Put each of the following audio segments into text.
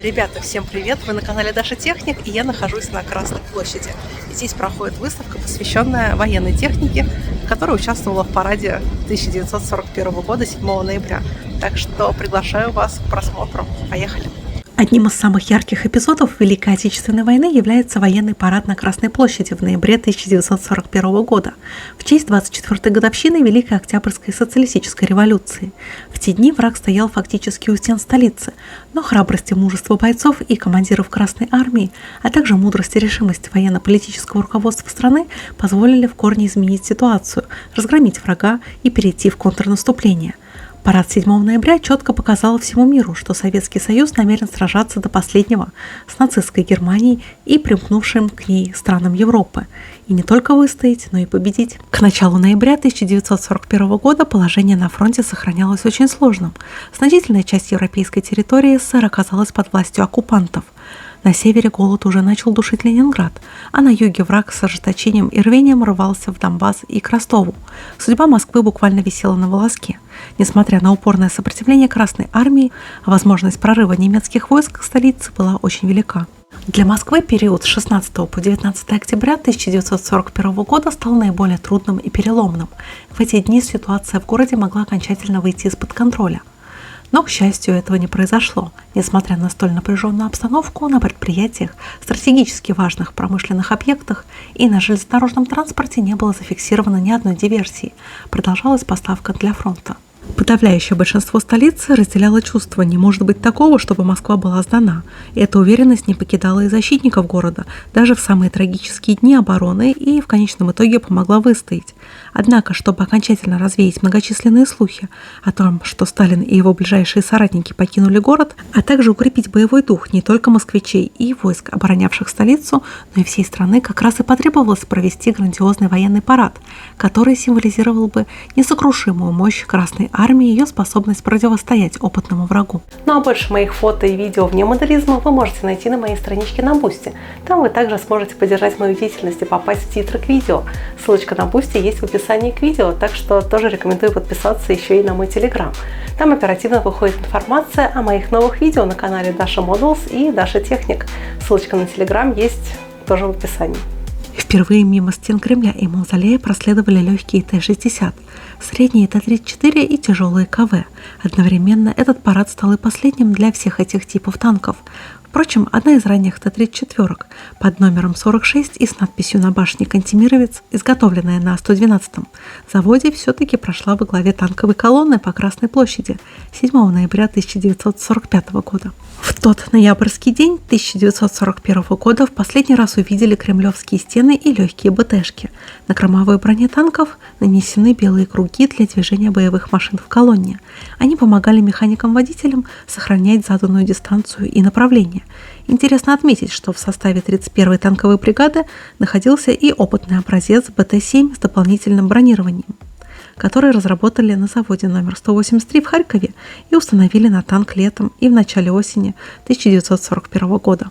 Ребята, всем привет! Вы на канале Даша Техник, и я нахожусь на Красной площади. Здесь проходит выставка, посвященная военной технике, которая участвовала в параде 1941 года, 7 ноября. Так что приглашаю вас к просмотру. Поехали! Одним из самых ярких эпизодов Великой Отечественной войны является военный парад на Красной площади в ноябре 1941 года в честь 24-й годовщины Великой Октябрьской социалистической революции. В те дни враг стоял фактически у стен столицы, но храбрость и мужество бойцов и командиров Красной армии, а также мудрость и решимость военно-политического руководства страны позволили в корне изменить ситуацию, разгромить врага и перейти в контрнаступление. Парад 7 ноября четко показал всему миру, что Советский Союз намерен сражаться до последнего с нацистской Германией и примкнувшим к ней странам Европы. И не только выстоять, но и победить. К началу ноября 1941 года положение на фронте сохранялось очень сложным. Значительная часть европейской территории СССР оказалась под властью оккупантов. На севере голод уже начал душить Ленинград, а на юге враг с ожесточением и рвением рвался в Донбасс и к Ростову. Судьба Москвы буквально висела на волоске. Несмотря на упорное сопротивление Красной армии, возможность прорыва немецких войск к столице была очень велика. Для Москвы период с 16 по 19 октября 1941 года стал наиболее трудным и переломным. В эти дни ситуация в городе могла окончательно выйти из-под контроля. Но, к счастью, этого не произошло. Несмотря на столь напряженную обстановку, на предприятиях, стратегически важных промышленных объектах и на железнодорожном транспорте не было зафиксировано ни одной диверсии. Продолжалась поставка для фронта. Подавляющее большинство столицы разделяло чувство: не может быть такого, чтобы Москва была сдана. И эта уверенность не покидала и защитников города, даже в самые трагические дни обороны, и в конечном итоге помогла выстоять. Однако, чтобы окончательно развеять многочисленные слухи о том, что Сталин и его ближайшие соратники покинули город, а также укрепить боевой дух не только москвичей и войск, оборонявших столицу, но и всей страны, как раз и потребовалось провести грандиозный военный парад, который символизировал бы несокрушимую мощь Красной армии и ее способность противостоять опытному врагу. Ну а больше моих фото и видео вне моделизма вы можете найти на моей страничке на Boosty. Там вы также сможете поддержать мою деятельность и попасть в титры к видео. Ссылочка на Boosty есть в описании к видео, так что тоже рекомендую подписаться еще и на мой Telegram. Там оперативно выходит информация о моих новых видео на канале Dasha Models и Даша Техник. Ссылочка на Telegram есть тоже в описании. Впервые мимо стен Кремля и Мавзолея проследовали легкие Т-60, средние Т-34 и тяжелые КВ. Одновременно этот парад стал и последним для всех этих типов танков. Впрочем, одна из ранних Т-34 под номером 46 и с надписью на башне «Кантемировец», изготовленная на 112-м заводе, все-таки прошла во главе танковой колонны по Красной площади 7 ноября 1945 года. В тот ноябрьский день 1941 года в последний раз увидели кремлевские стены и легкие БТшки. На кромовой броне танков нанесены белые круги для движения боевых машин в колонне. Они помогали механикам-водителям сохранять заданную дистанцию и направление. Интересно отметить, что в составе 31-й танковой бригады находился и опытный образец БТ-7 с дополнительным бронированием, который разработали на заводе номер 183 в Харькове и установили на танк летом и в начале осени 1941 года.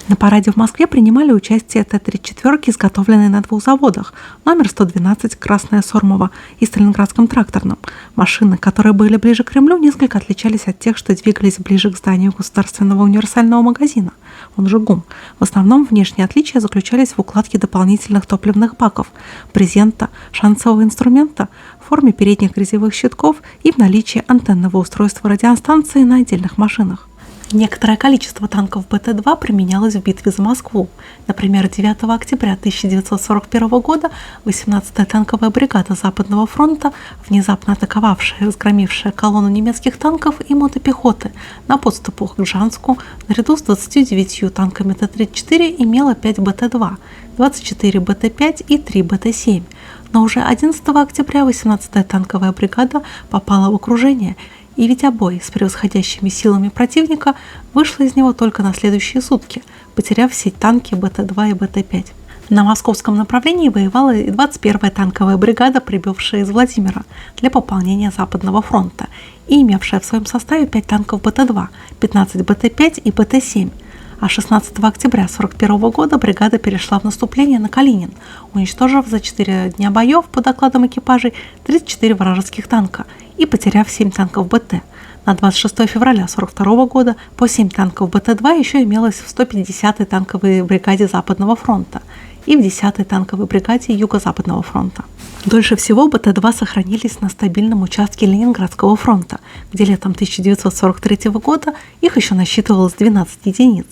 На параде в Москве принимали участие Т-34, изготовленные на двух заводах, номер 112 «Красная Сормова» и Сталинградском тракторном. Машины, которые были ближе к Кремлю, несколько отличались от тех, что двигались ближе к зданию Государственного универсального магазина, он же ГУМ. В основном внешние отличия заключались в укладке дополнительных топливных баков, брезента, шансового инструмента, в форме передних грязевых щитков и в наличии антенного устройства радиостанции на отдельных машинах. Некоторое количество танков БТ-2 применялось в битве за Москву. Например, 9 октября 1941 года 18-я танковая бригада Западного фронта, внезапно атаковавшая и разгромившая колонну немецких танков и мотопехоты на подступах к Жанску, наряду с 29 танками Т-34 имела 5 БТ-2, 24 БТ-5 и 3 БТ-7. Но уже 11 октября 18-я танковая бригада попала в окружение, и ведя бой с превосходящими силами противника, вышла из него только на следующие сутки, потеряв все танки БТ-2 и БТ-5. На московском направлении воевала и 21-я танковая бригада, прибывшая из Владимира для пополнения Западного фронта и имевшая в своем составе 5 танков БТ-2, 15 БТ-5 и БТ-7. А 16 октября 1941 года бригада перешла в наступление на Калинин, уничтожив за 4 дня боев, по докладам экипажей, 34 вражеских танка и потеряв 7 танков БТ. На 26 февраля 1942 года по 7 танков БТ-2 еще имелось в 150-й танковой бригаде Западного фронта и в 10-й танковой бригаде Юго-Западного фронта. Дольше всего БТ-2 сохранились на стабильном участке Ленинградского фронта, где летом 1943 года их еще насчитывалось 12 единиц.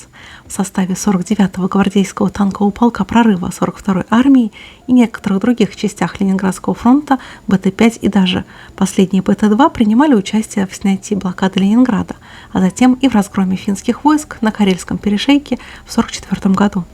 В составе 49-го гвардейского танкового полка прорыва 42-й армии и некоторых других частях Ленинградского фронта БТ-5 и даже последние БТ-2 принимали участие в снятии блокады Ленинграда, а затем и в разгроме финских войск на Карельском перешейке в 1944 году.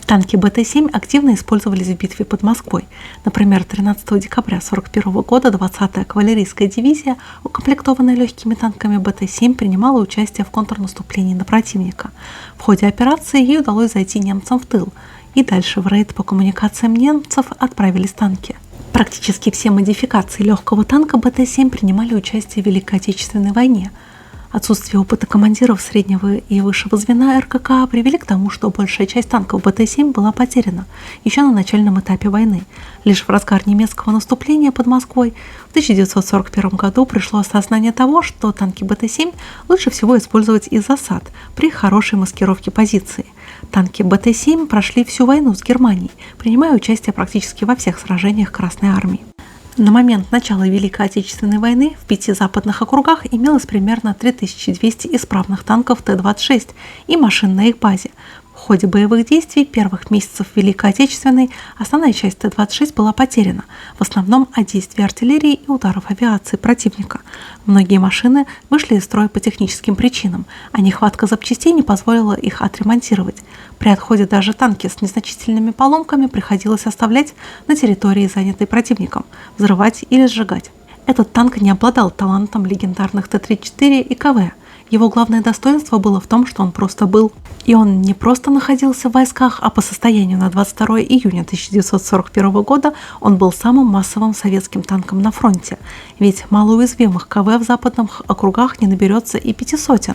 Танки БТ-7 активно использовались в битве под Москвой. Например, 13 декабря 1941 года 20-я кавалерийская дивизия, укомплектованная легкими танками БТ-7, принимала участие в контрнаступлении на противника. В ходе операции ей удалось зайти немцам в тыл, и дальше в рейд по коммуникациям немцев отправились танки. Практически все модификации легкого танка БТ-7 принимали участие в Великой Отечественной войне. Отсутствие опыта командиров среднего и высшего звена РКК привели к тому, что большая часть танков БТ-7 была потеряна еще на начальном этапе войны. Лишь в разгар немецкого наступления под Москвой в 1941 году пришло осознание того, что танки БТ-7 лучше всего использовать из засад при хорошей маскировке позиции. Танки БТ-7 прошли всю войну с Германией, принимая участие практически во всех сражениях Красной армии. На момент начала Великой Отечественной войны в 5 западных округах имелось примерно 3200 исправных танков Т-26 и машин на их базе. В ходе боевых действий первых месяцев Великой Отечественной основная часть Т-26 была потеряна, в основном от действий артиллерии и ударов авиации противника. Многие машины вышли из строя по техническим причинам, а нехватка запчастей не позволила их отремонтировать. При отходе даже танки с незначительными поломками приходилось оставлять на территории, занятой противником, взрывать или сжигать. Этот танк не обладал талантом легендарных Т-34 и КВ. Его главное достоинство было в том, что он просто был. И он не просто находился в войсках, а по состоянию на 22 июня 1941 года он был самым массовым советским танком на фронте. Ведь малоуязвимых КВ в западных округах не наберется и 500,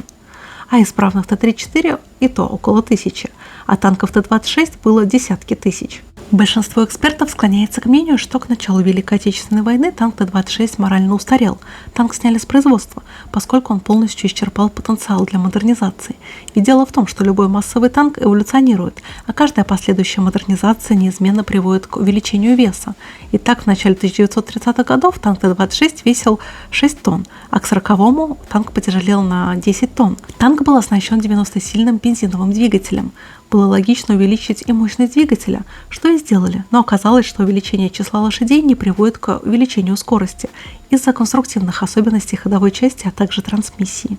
а исправных Т-34 и то около 1000, а танков Т-26 было десятки тысяч. Большинство экспертов склоняется к мнению, что к началу Великой Отечественной войны танк Т-26 морально устарел. Танк сняли с производства, поскольку он полностью исчерпал потенциал для модернизации. Ведь дело в том, что любой массовый танк эволюционирует, а каждая последующая модернизация неизменно приводит к увеличению веса. И так в начале 1930-х годов танк Т-26 весил 6 тонн, а к 40-му танк потяжелел на 10 тонн. Танк был оснащен 90-сильным бензиновым двигателем. Было логично увеличить и мощность двигателя, что и сделали, но оказалось, что увеличение числа лошадей не приводит к увеличению скорости из-за конструктивных особенностей ходовой части, а также трансмиссии.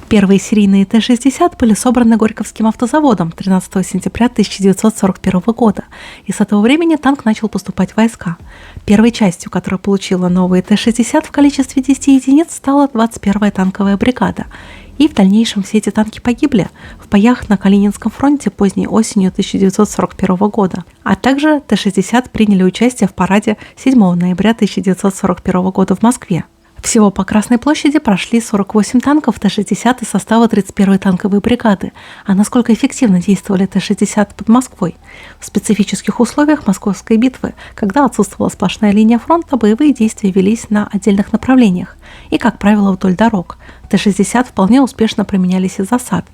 Первые серийные Т-60 были собраны Горьковским автозаводом 13 сентября 1941 года, и с этого времени танк начал поступать в войска. Первой частью, которая получила новые Т-60 в количестве 10 единиц, стала 21-я танковая бригада. И в дальнейшем все эти танки погибли в боях на Калининском фронте поздней осенью 1941 года. А также Т-60 приняли участие в параде 7 ноября 1941 года в Москве. Всего по Красной площади прошли 48 танков Т-60 из состава 31-й танковой бригады. А насколько эффективно действовали Т-60 под Москвой? В специфических условиях Московской битвы, когда отсутствовала сплошная линия фронта, боевые действия велись на отдельных направлениях и, как правило, вдоль дорог. Т-60 вполне успешно применялись из засад,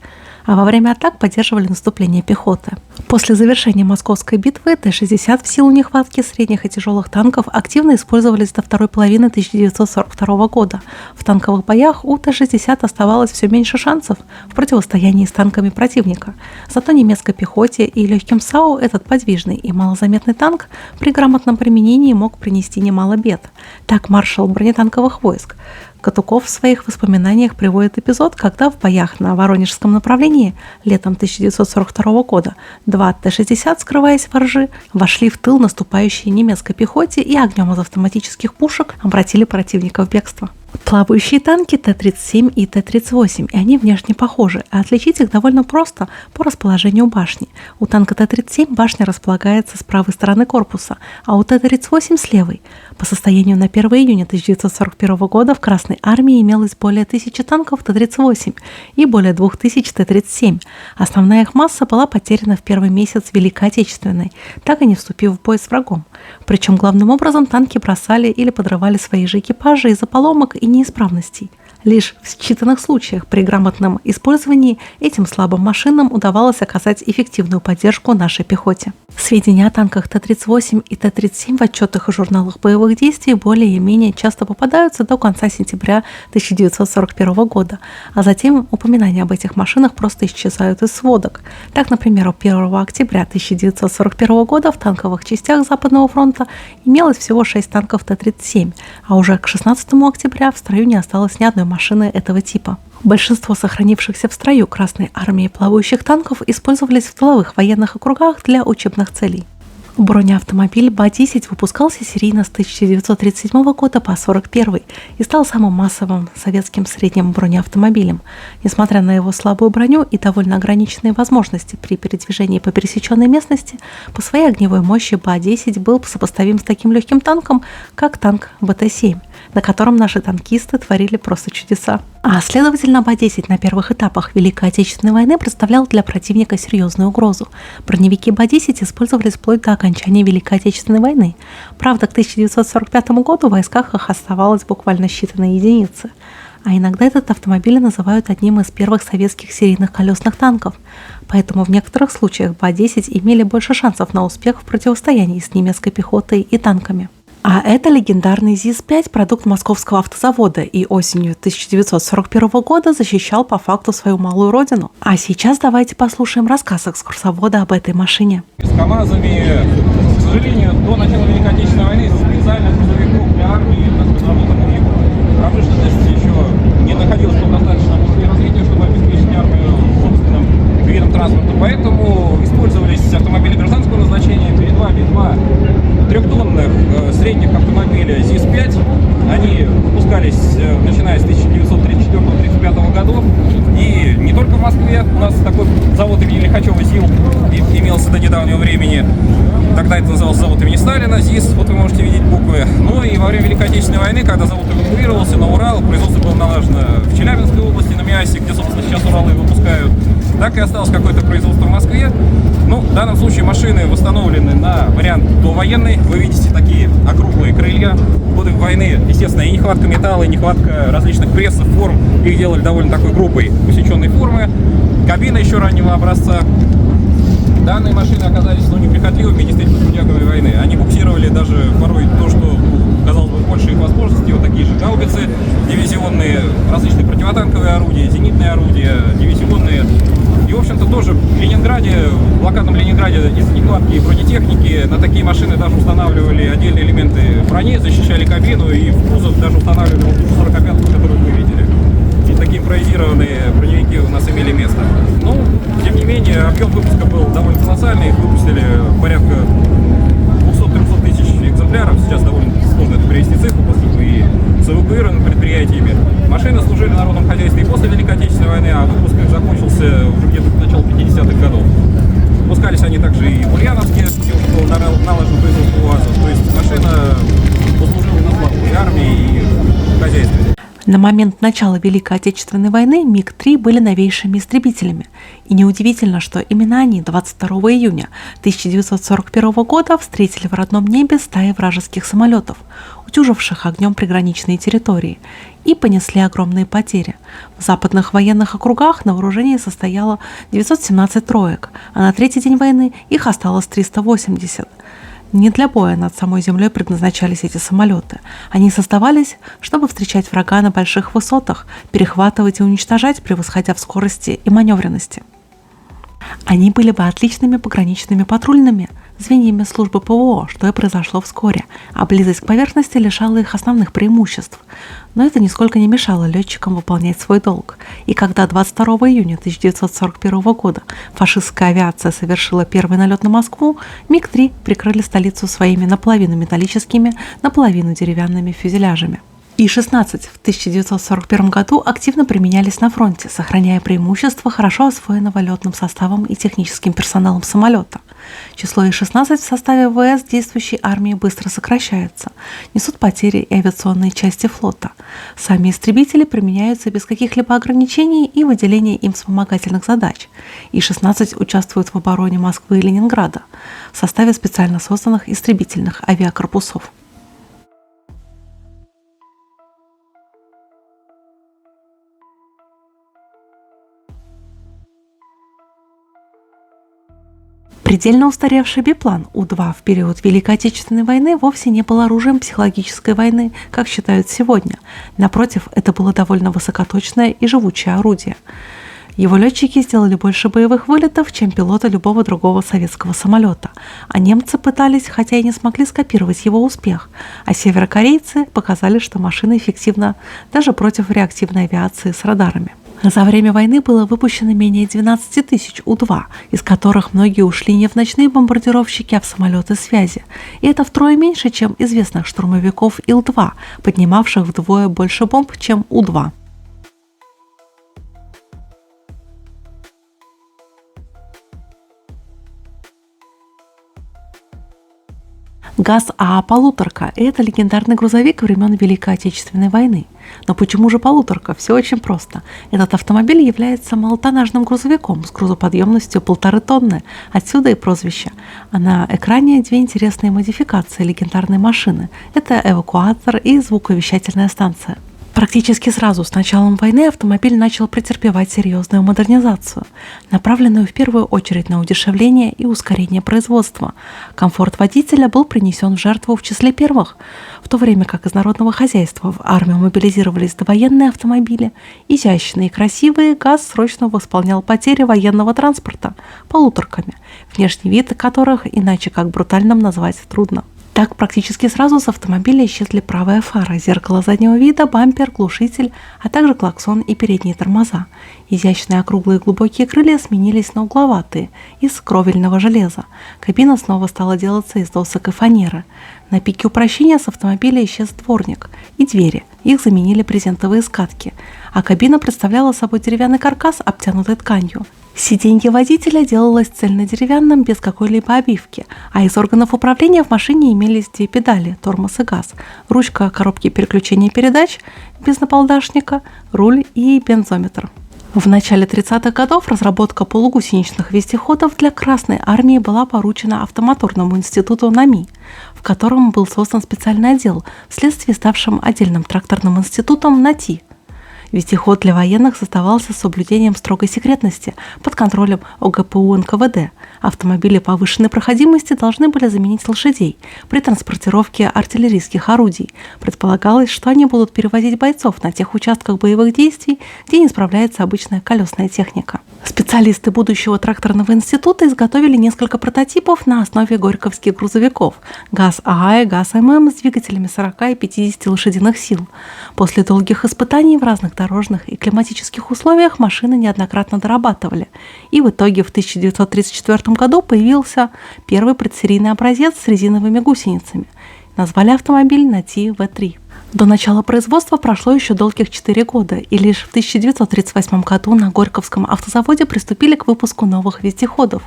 а во время атак поддерживали наступление пехоты. После завершения Московской битвы Т-60 в силу нехватки средних и тяжелых танков активно использовались до второй половины 1942 года. В танковых боях у Т-60 оставалось все меньше шансов в противостоянии с танками противника. Зато немецкой пехоте и легким САУ этот подвижный и малозаметный танк при грамотном применении мог принести немало бед. Так маршал бронетанковых войск Катуков в своих воспоминаниях приводит эпизод, когда в боях на Воронежском направлении летом 1942 года 2 Т-60, скрываясь во ржи, вошли в тыл наступающей немецкой пехоте и огнем из автоматических пушек обратили противника в бегство. Плавающие танки Т-37 и Т-38, и они внешне похожи, а отличить их довольно просто по расположению башни. У танка Т-37 башня располагается с правой стороны корпуса, а у Т-38 с левой. По состоянию на 1 июня 1941 года в Красной армии имелось более 1000 танков Т-38 и более 2000 Т-37. Основная их масса была потеряна в первый месяц Великой Отечественной, так и не вступив в бой с врагом. Причем главным образом танки бросали или подрывали свои же экипажи из-за поломок и неисправностей. Лишь в считанных случаях при грамотном использовании этим слабым машинам удавалось оказать эффективную поддержку нашей пехоте. Сведения о танках Т-38 и Т-37 в отчетах и журналах боевых действий более-менее часто попадаются до конца сентября 1941 года, а затем упоминания об этих машинах просто исчезают из сводок. Так, например, 1 октября 1941 года в танковых частях Западного фронта имелось всего 6 танков Т-37, а уже к 16 октября в строю не осталось ни одной машины этого типа. Большинство сохранившихся в строю Красной армии плавающих танков использовались в тыловых военных округах для учебных целей. Бронеавтомобиль БА-10 выпускался серийно с 1937 года по 1941 и стал самым массовым советским средним бронеавтомобилем. Несмотря на его слабую броню и довольно ограниченные возможности при передвижении по пересеченной местности, по своей огневой мощи БА-10 был сопоставим с таким легким танком, как танк БТ-7, на котором наши танкисты творили просто чудеса. А следовательно, БА-10 на первых этапах Великой Отечественной войны представлял для противника серьезную угрозу. Броневики БА-10 использовались вплоть до окончания Великой Отечественной войны. Правда, к 1945 году в войсках их оставалось буквально считанные единицы. А иногда этот автомобиль называют одним из первых советских серийных колесных танков. Поэтому в некоторых случаях БА-10 имели больше шансов на успех в противостоянии с немецкой пехотой и танками. А это легендарный ЗИС-5, продукт Московского автозавода, и осенью 1941 года защищал по факту свою малую родину. А сейчас давайте послушаем рассказ экскурсовода об этой машине. С КАМАЗами, к сожалению, до начала Великой Отечественной войны специальных грузовиков для армии разработанных не было. Промышленность еще не находилась в достаточном уровне развития, чтобы обеспечить армию собственным видом транспорта. Поэтому использовались автомобили гражданского назначения, Би-2, Би-2, трехтонных средних автомобиля ЗИС-5. Они выпускались начиная с 1934-1935 годов. И не только в Москве. У нас такой завод имени Лихачева ЗИЛ имелся до недавнего времени. Тогда это назывался завод имени Сталина, ЗИС, вот вы можете видеть буквы. Ну и во время Великой Отечественной войны, когда завод эвакуировался на Урал, производство было налажено в Челябинской области, на МИАСе, где, собственно, сейчас Уралы выпускают. Так и осталось какое-то производство в Москве. Ну, в данном случае машины восстановлены на вариант довоенный. Вы видите такие округлые крылья. В годы войны, естественно, и нехватка металла, и нехватка различных прессов, форм. Их делали довольно такой грубой, усеченной формы. Кабина еще раннего образца. Данные машины оказались неприхотливыми, действительно, трудягами войны. Они буксировали даже порой то, что, казалось бы, больше их возможностей. Вот такие же гаубицы дивизионные, различные противотанковые орудия, зенитные орудия, дивизионные. И, в общем-то, тоже в Ленинграде, в блокадном Ленинграде из-за нехватки бронетехники на такие машины даже устанавливали отдельные элементы брони, защищали кабину и в кузов даже устанавливали вот ту 45-ку, которую вы видели. И такие импровизированные броневики у нас имели место. Но, тем не менее, объем выпуска был довольно колоссальный. Их выпустили порядка 200-300 тысяч экземпляров. Сейчас довольно сложно это перевести цифру, поскольку и с эвакуированными предприятиями. Машины служили в народном хозяйстве и после Великой Отечественной войны, а выпуск их закончился уже где-то к началу 50-х годов. Выпускались они также и в Ульяновске, где уже было налажено производство УАЗов. То есть машина послужила на славу и армии, и в хозяйстве. На момент начала Великой Отечественной войны МиГ-3 были новейшими истребителями. И неудивительно, что именно они 22 июня 1941 года встретили в родном небе стаи вражеских самолетов, утюживших огнем приграничные территории, и понесли огромные потери. В западных военных округах на вооружении состояло 917 троек, а на третий день войны их осталось 380. Не для боя над самой землей предназначались эти самолеты. Они создавались, чтобы встречать врага на больших высотах, перехватывать и уничтожать, превосходя в скорости и маневренности. Они были бы отличными пограничными патрульными звеньями службы ПВО, что и произошло вскоре, а близость к поверхности лишала их основных преимуществ. Но это нисколько не мешало летчикам выполнять свой долг. И когда 22 июня 1941 года фашистская авиация совершила первый налет на Москву, МиГ-3 прикрыли столицу своими наполовину металлическими, наполовину деревянными фюзеляжами. И-16 в 1941 году активно применялись на фронте, сохраняя преимущество хорошо освоенного летным составом и техническим персоналом самолета. Число И-16 в составе ВВС действующей армии быстро сокращается. Несут потери и авиационные части флота. Сами истребители применяются без каких-либо ограничений и выделения им вспомогательных задач. И-16 участвуют в обороне Москвы и Ленинграда в составе специально созданных истребительных авиакорпусов. Предельно устаревший биплан У-2 в период Великой Отечественной войны вовсе не был оружием психологической войны, как считают сегодня. Напротив, это было довольно высокоточное и живучее орудие. Его летчики сделали больше боевых вылетов, чем пилоты любого другого советского самолета. А немцы пытались, хотя и не смогли скопировать его успех. А северокорейцы показали, что машина эффективна даже против реактивной авиации с радарами. За время войны было выпущено менее 12 тысяч У-2, из которых многие ушли не в ночные бомбардировщики, а в самолеты связи. И это втрое меньше, чем известных штурмовиков Ил-2, поднимавших вдвое больше бомб, чем У-2. ГАЗ-АА «Полуторка» – это легендарный грузовик времен Великой Отечественной войны. Но почему же «Полуторка»? Все очень просто. Этот автомобиль является малотоннажным грузовиком с грузоподъемностью 1,5 тонны. Отсюда и прозвище. А на экране две интересные модификации легендарной машины. Это эвакуатор и звуковещательная станция. Практически сразу с началом войны автомобиль начал претерпевать серьезную модернизацию, направленную в первую очередь на удешевление и ускорение производства. Комфорт водителя был принесен в жертву в числе первых, в то время как из народного хозяйства в армию мобилизировались довоенные автомобили. Изящные и красивые, ГАЗ срочно восполнял потери военного транспорта полуторками, внешний вид которых иначе как брутальным назвать трудно. Так практически сразу с автомобиля исчезли правая фара, зеркало заднего вида, бампер, глушитель, а также клаксон и передние тормоза. Изящные округлые глубокие крылья сменились на угловатые, из кровельного железа. Кабина снова стала делаться из досок и фанеры. На пике упрощения с автомобиля исчез дворник и двери. Их заменили брезентовые скатки, а кабина представляла собой деревянный каркас, обтянутый тканью. Сиденье водителя делалось цельнодеревянным, без какой-либо обивки, а из органов управления в машине имелись две педали – тормоз и газ, ручка коробки переключения передач без набалдашника, руль и бензометр. В начале 30-х годов разработка полугусеничных вездеходов для Красной армии была поручена Автомоторному институту НАМИ, в котором был создан специальный отдел, вследствие ставшим отдельным тракторным институтом НАТИ. Вездеход для военных создавался с соблюдением строгой секретности под контролем ОГПУ НКВД. Автомобили повышенной проходимости должны были заменить лошадей при транспортировке артиллерийских орудий. Предполагалось, что они будут перевозить бойцов на тех участках боевых действий, где не справляется обычная колесная техника. Специалисты будущего тракторного института изготовили несколько прототипов на основе горьковских грузовиков ГАЗ-АА и ГАЗ-ММ с двигателями 40 и 50 лошадиных сил. После долгих испытаний в разных дорожных и климатических условиях машины неоднократно дорабатывали, и в итоге в 1934 году появился первый предсерийный образец с резиновыми гусеницами. Назвали автомобиль НАТИ В3. До начала производства прошло еще долгих 4 года, и лишь в 1938 году на Горьковском автозаводе приступили к выпуску новых вездеходов,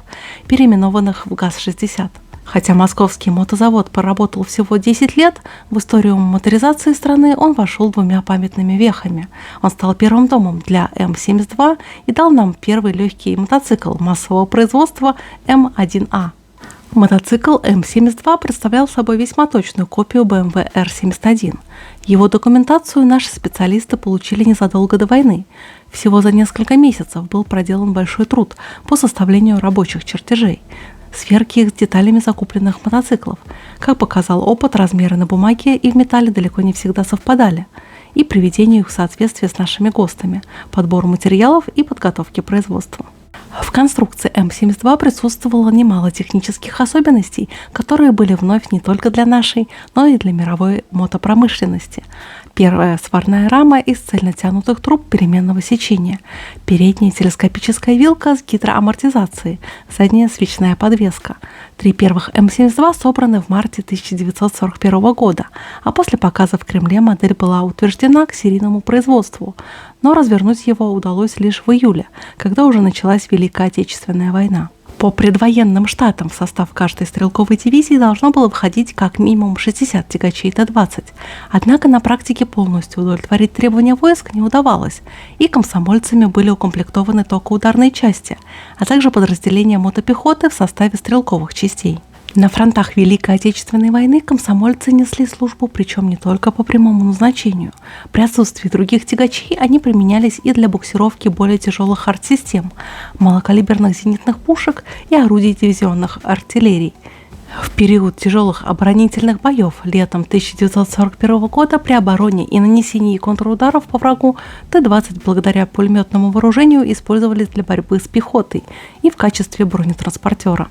переименованных в ГАЗ-60. Хотя московский мотозавод проработал всего 10 лет, в историю моторизации страны он вошел двумя памятными вехами. Он стал первым домом для М-72 и дал нам первый легкий мотоцикл массового производства М1А. Мотоцикл М-72 представлял собой весьма точную копию BMW R-71. Его документацию наши специалисты получили незадолго до войны. Всего за несколько месяцев был проделан большой труд по составлению рабочих чертежей, сверки их с деталями закупленных мотоциклов. Как показал опыт, размеры на бумаге и в металле далеко не всегда совпадали, и приведение их в соответствие с нашими ГОСТами, подбор материалов и подготовки производства. В конструкции М-72 присутствовало немало технических особенностей, которые были вновь не только для нашей, но и для мировой мотопромышленности. Первая сварная рама из цельнотянутых труб переменного сечения, передняя телескопическая вилка с гидроамортизацией, задняя свечная подвеска. 3 первых М-72 собраны в марте 1941 года, а после показа в Кремле модель была утверждена к серийному производству, но развернуть его удалось лишь в июле, когда уже началась Великая Отечественная война. По предвоенным штатам в состав каждой стрелковой дивизии должно было входить как минимум 60 тягачей Т-20. Однако на практике полностью удовлетворить требования войск не удавалось, и комсомольцами были укомплектованы только ударные части, а также подразделения мотопехоты в составе стрелковых частей. На фронтах Великой Отечественной войны комсомольцы несли службу, причем не только по прямому назначению. При отсутствии других тягачей они применялись и для буксировки более тяжелых артсистем, малокалиберных зенитных пушек и орудий дивизионных артиллерий. В период тяжелых оборонительных боев летом 1941 года при обороне и нанесении контрударов по врагу Т-20 благодаря пулеметному вооружению использовались для борьбы с пехотой и в качестве бронетранспортера.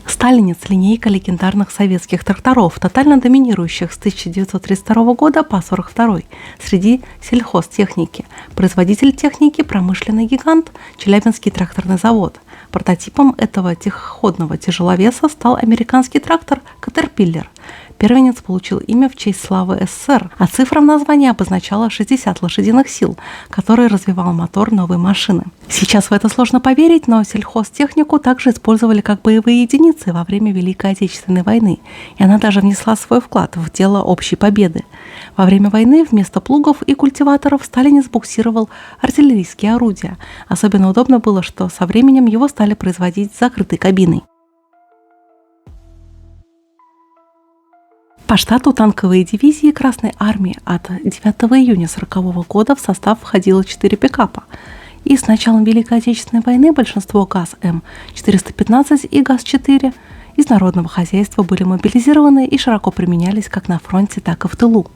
Сталинец – линейка легендарных советских тракторов, тотально доминирующих с 1932 года по 1942 среди сельхозтехники. Производитель техники – промышленный гигант Челябинский тракторный завод. Прототипом этого тихоходного тяжеловеса стал американский трактор «Катерпиллер». Первенец получил имя в честь славы СССР, а цифра в названии обозначала 60 лошадиных сил, которые развивал мотор новой машины. Сейчас в это сложно поверить, но сельхозтехнику также использовали как боевые единицы во время Великой Отечественной войны, и она даже внесла свой вклад в дело общей победы. Во время войны вместо плугов и культиваторов сталинец буксировал артиллерийские орудия. Особенно удобно было, что со временем его стали производить с закрытой кабиной. По штату танковые дивизии Красной Армии от 9 июня 1940 года в состав входило 4 пикапа. И с началом Великой Отечественной войны большинство ГАЗ-М415 и ГАЗ-4 из народного хозяйства были мобилизированы и широко применялись как на фронте, так и в тылу.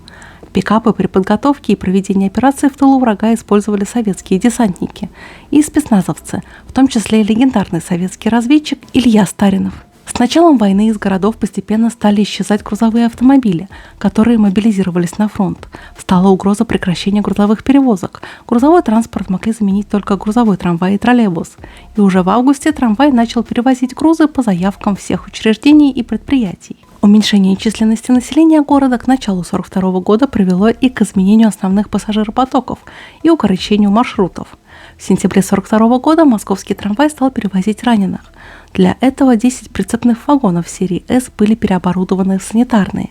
Пикапы при подготовке и проведении операций в тылу врага использовали советские десантники и спецназовцы, в том числе и легендарный советский разведчик Илья Старинов. С началом войны из городов постепенно стали исчезать грузовые автомобили, которые мобилизировались на фронт. Встала угроза прекращения грузовых перевозок. Грузовой транспорт могли заменить только грузовой трамвай и троллейбус. И уже в августе трамвай начал перевозить грузы по заявкам всех учреждений и предприятий. Уменьшение численности населения города к началу 1942 года привело и к изменению основных пассажиропотоков и укорочению маршрутов. В сентябре 1942 года московский трамвай стал перевозить раненых. Для этого 10 прицепных вагонов серии «С» были переоборудованы в санитарные.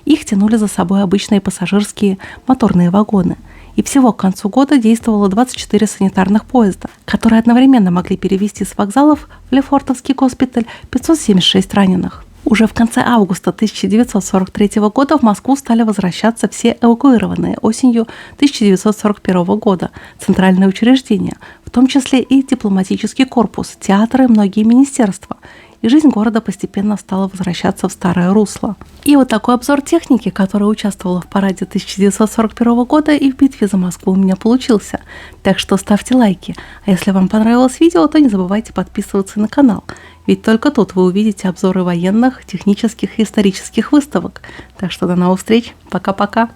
Их тянули за собой обычные пассажирские моторные вагоны. И всего к концу года действовало 24 санитарных поезда, которые одновременно могли перевезти с вокзалов в Лефортовский госпиталь 576 раненых. Уже в конце августа 1943 года в Москву стали возвращаться все эвакуированные осенью 1941 года центральные учреждения, в том числе и дипломатический корпус, театры и многие министерства. И жизнь города постепенно стала возвращаться в старое русло. И вот такой обзор техники, которая участвовала в параде 1941 года и в битве за Москву, у меня получился. Так что ставьте лайки. А если вам понравилось видео, то не забывайте подписываться на канал. Ведь только тут вы увидите обзоры военных, технических и исторических выставок. Так что до новых встреч. Пока-пока.